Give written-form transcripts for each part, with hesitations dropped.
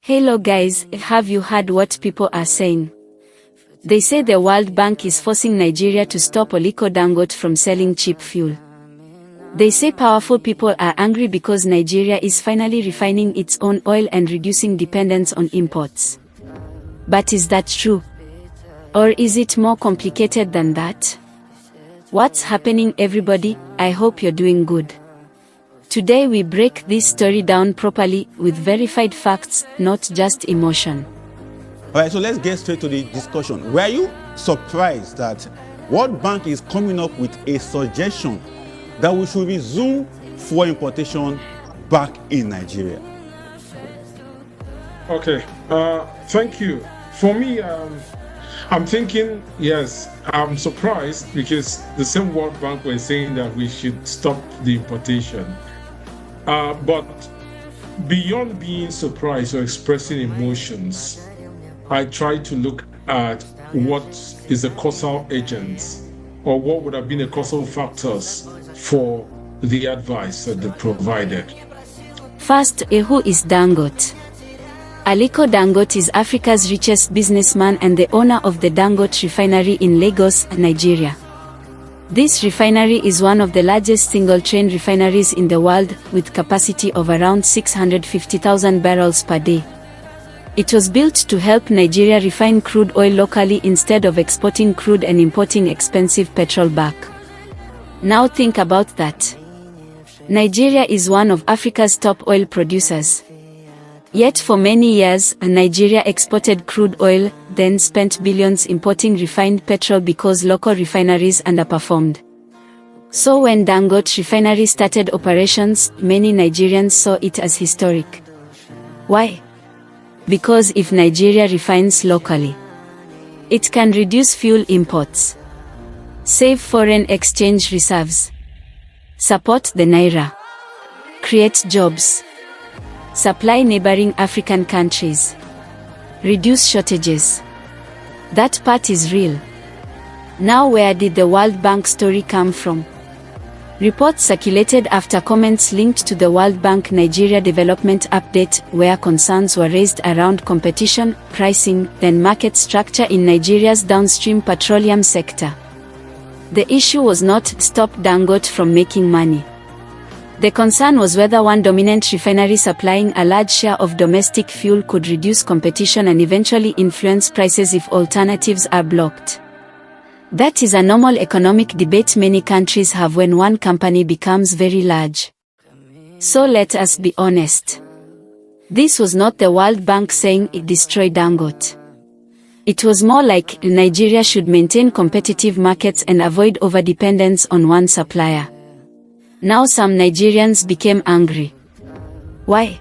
Hello guys, have you heard what people are saying? They say the World Bank is forcing Nigeria to stop Aliko Dangote from selling cheap fuel. They say powerful people are angry because Nigeria is finally refining its own oil and reducing dependence on imports. But is that true? Or is it more complicated than that? What's happening, everybody? I hope you're doing good. Today we break this story down properly with verified facts, not just emotion. Alright, so let's get straight to the discussion. Were you surprised that World Bank is coming up with a suggestion that we should resume fuel importation back in Nigeria? Okay, thank you. For me, I'm thinking, yes, I'm surprised because the same World Bank were saying that we should stop the importation. But beyond being surprised or expressing emotions, I try to look at what is the causal agent or what would have been the causal factors for the advice that they provided. First, who is Dangote? Aliko Dangote is Africa's richest businessman and the owner of the Dangote Refinery in Lagos, Nigeria. This refinery is one of the largest single-train refineries in the world, with capacity of around 650,000 barrels per day. It was built to help Nigeria refine crude oil locally instead of exporting crude and importing expensive petrol back. Now think about that. Nigeria is one of Africa's top oil producers. Yet for many years, Nigeria exported crude oil, then spent billions importing refined petrol because local refineries underperformed. So when Dangote Refinery started operations, many Nigerians saw it as historic. Why? Because if Nigeria refines locally, it can reduce fuel imports, save foreign exchange reserves, support the Naira, create jobs, supply neighboring African countries, reduce shortages. That part is real. Now where did the World Bank story come from? Reports circulated after comments linked to the World Bank Nigeria Development Update, where concerns were raised around competition, pricing, and market structure in Nigeria's downstream petroleum sector. The issue was not stop Dangote from making money. The concern was whether one dominant refinery supplying a large share of domestic fuel could reduce competition and eventually influence prices if alternatives are blocked. That is a normal economic debate many countries have when one company becomes very large. So let us be honest. This was not the World Bank saying it destroyed Dangote. It was more like Nigeria should maintain competitive markets and avoid overdependence on one supplier. Now some Nigerians became angry. Why?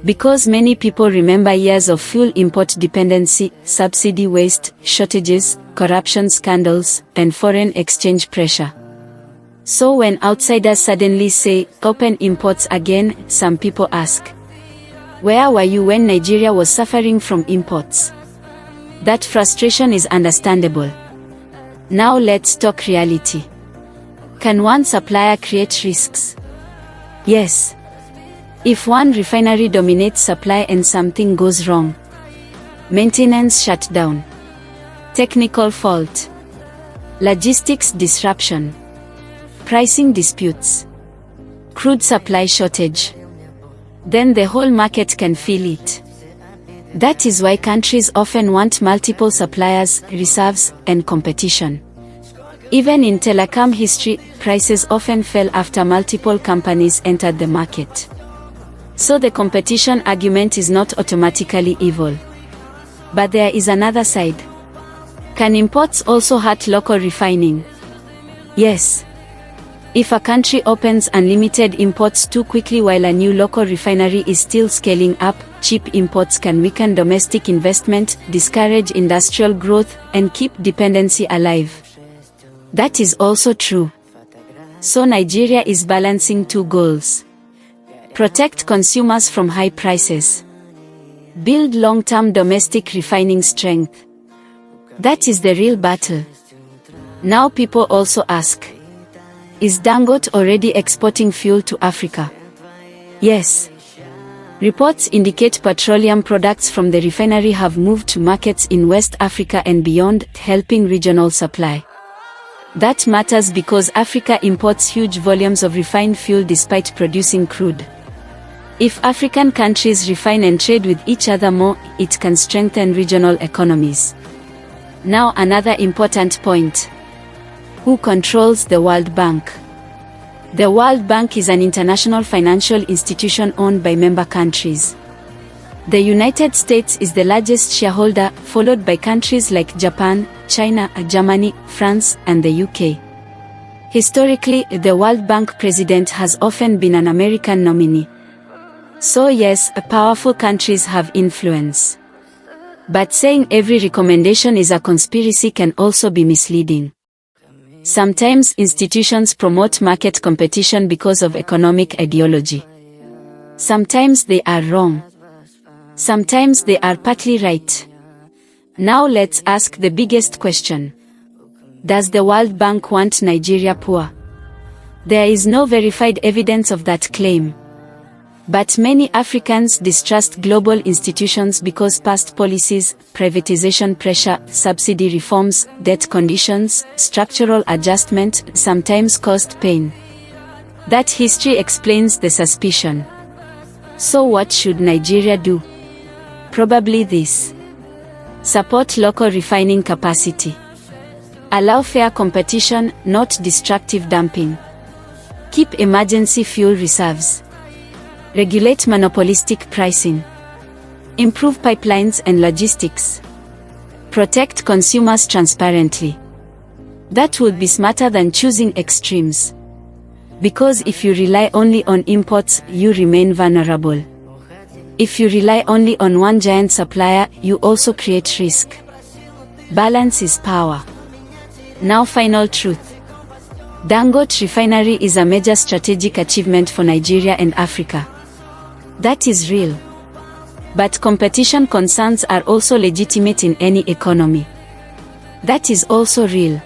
Because many people remember years of fuel import dependency, subsidy waste, shortages, corruption scandals, and foreign exchange pressure. So when outsiders suddenly say, open imports again, some people ask, where were you when Nigeria was suffering from imports? That frustration is understandable. Now let's talk reality. Can one supplier create risks? Yes. If one refinery dominates supply and something goes wrong, maintenance shutdown, technical fault, logistics disruption, pricing disputes, crude supply shortage, then the whole market can feel it. That is why countries often want multiple suppliers, reserves, and competition. Even in telecom history, prices often fell after multiple companies entered the market. So the competition argument is not automatically evil. But there is another side. Can imports also hurt local refining? Yes. If a country opens unlimited imports too quickly while a new local refinery is still scaling up, cheap imports can weaken domestic investment, discourage industrial growth, and keep dependency alive. That is also true. So Nigeria is balancing two goals. Protect consumers from high prices. Build long-term domestic refining strength. That is the real battle. Now people also ask, is Dangote already exporting fuel to Africa? Yes. Reports indicate petroleum products from the refinery have moved to markets in West Africa and beyond, helping regional supply. That matters because Africa imports huge volumes of refined fuel despite producing crude. If African countries refine and trade with each other more, it can strengthen regional economies. Now another important point. Who controls the World Bank? The World Bank is an international financial institution owned by member countries. The United States is the largest shareholder, followed by countries like Japan, China, Germany, France, and the UK. Historically, the World Bank president has often been an American nominee. So yes, powerful countries have influence. But saying every recommendation is a conspiracy can also be misleading. Sometimes institutions promote market competition because of economic ideology. Sometimes they are wrong. Sometimes they are partly right. Now let's ask the biggest question. Does the World Bank want Nigeria poor? There is no verified evidence of that claim. But many Africans distrust global institutions because past policies, privatization pressure, subsidy reforms, debt conditions, structural adjustment sometimes caused pain. That history explains the suspicion. So what should Nigeria do? Probably this. Support local refining capacity. Allow fair competition, not destructive dumping. Keep emergency fuel reserves. Regulate monopolistic pricing. Improve pipelines and logistics. Protect consumers transparently. That would be smarter than choosing extremes. Because if you rely only on imports, you remain vulnerable. If you rely only on one giant supplier, you also create risk. Balance is power. Now final truth. Dangote Refinery is a major strategic achievement for Nigeria and Africa. That is real. But competition concerns are also legitimate in any economy. That is also real.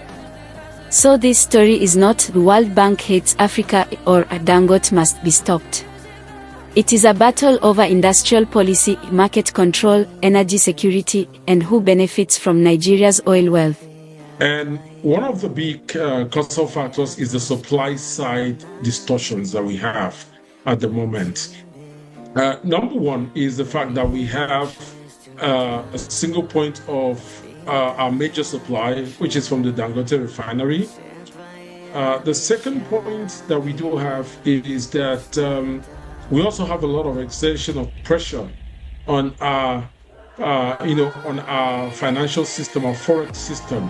So this story is not the World Bank hates Africa or Dangote must be stopped. It is a battle over industrial policy, market control, energy security, and who benefits from Nigeria's oil wealth. And one of the big causal factors is the supply side distortions that we have at the moment. Number one is the fact that we have a single point of our major supply, which is from the Dangote Refinery. The second point that we do have is that we also have a lot of exertion of pressure on our, on our financial system, our forex system,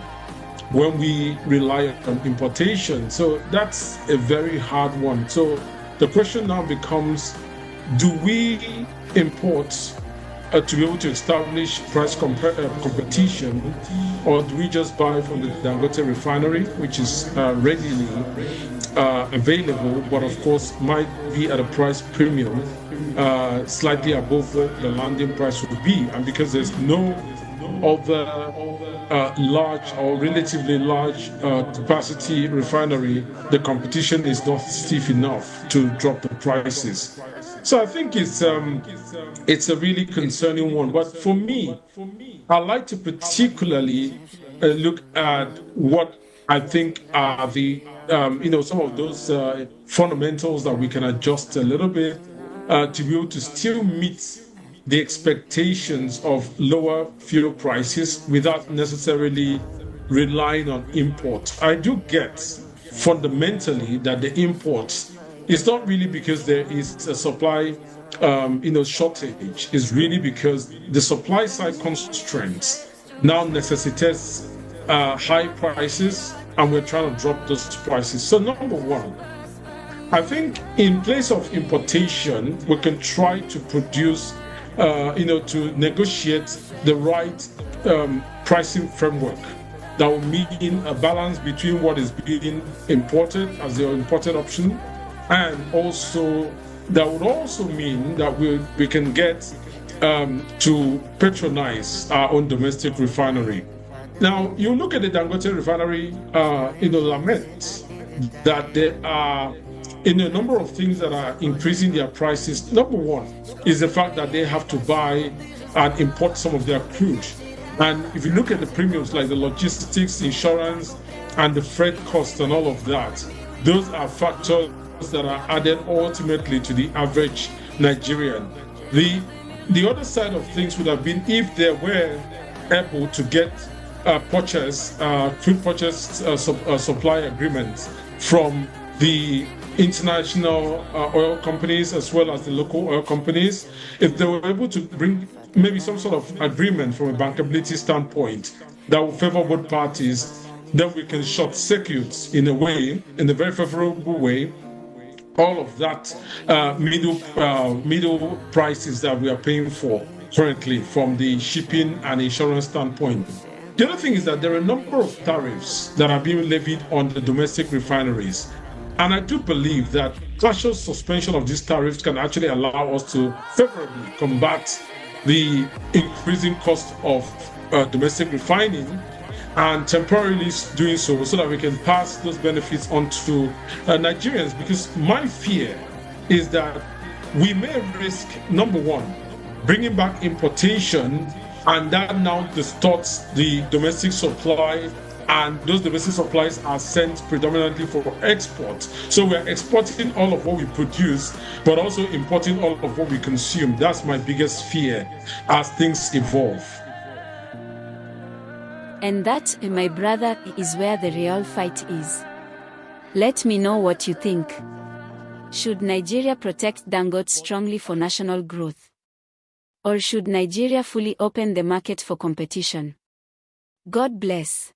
when we rely on importation. So that's a very hard one. So the question now becomes, do we import to be able to establish price competition, or do we just buy from the Dangote Refinery, which is readily available, but of course might be at a price premium slightly above what the landing price would be? And because there's no other large or relatively large capacity refinery, the competition is not stiff enough to drop the prices. So I think it's a really concerning one. But for me, I like to particularly look at what I think are the some of those fundamentals that we can adjust a little bit to be able to still meet the expectations of lower fuel prices without necessarily relying on imports. I do get fundamentally that the imports is not really because there is a supply shortage. It's really because the supply side constraints now necessitates high prices, and we're trying to drop those prices. So number one, I think in place of importation, we can try to produce to negotiate the right pricing framework that will mean a balance between what is being imported as the imported option, and also that would also mean that we can get to patronize our own domestic refinery. Now, you look at the Dangote Refinery, laments that there are in a number of things that are increasing their prices. Number one is the fact that they have to buy and import some of their crude. And if you look at the premiums like the logistics, insurance, and the freight costs and all of that, those are factors that are added ultimately to the average Nigerian. The other side of things would have been if they were able to get crude purchase supply agreements from the international oil companies as well as the local oil companies, if they were able to bring maybe some sort of agreement from a bankability standpoint that will favor both parties, then we can short circuit in a way, in a very favorable way, all of that middle prices that we are paying for currently from the shipping and insurance standpoint. The other thing is that there are a number of tariffs that are being levied on the domestic refineries. And I do believe that partial suspension of these tariffs can actually allow us to favorably combat the increasing cost of domestic refining, and temporarily doing so that we can pass those benefits on to Nigerians. Because my fear is that we may risk, number one, bringing back importation, and that now distorts the domestic supply, and those domestic supplies are sent predominantly for export. So we're exporting all of what we produce, but also importing all of what we consume. That's my biggest fear as things evolve. And that, my brother, is where the real fight is. Let me know what you think. Should Nigeria protect Dangote strongly for national growth? Or should Nigeria fully open the market for competition? God bless.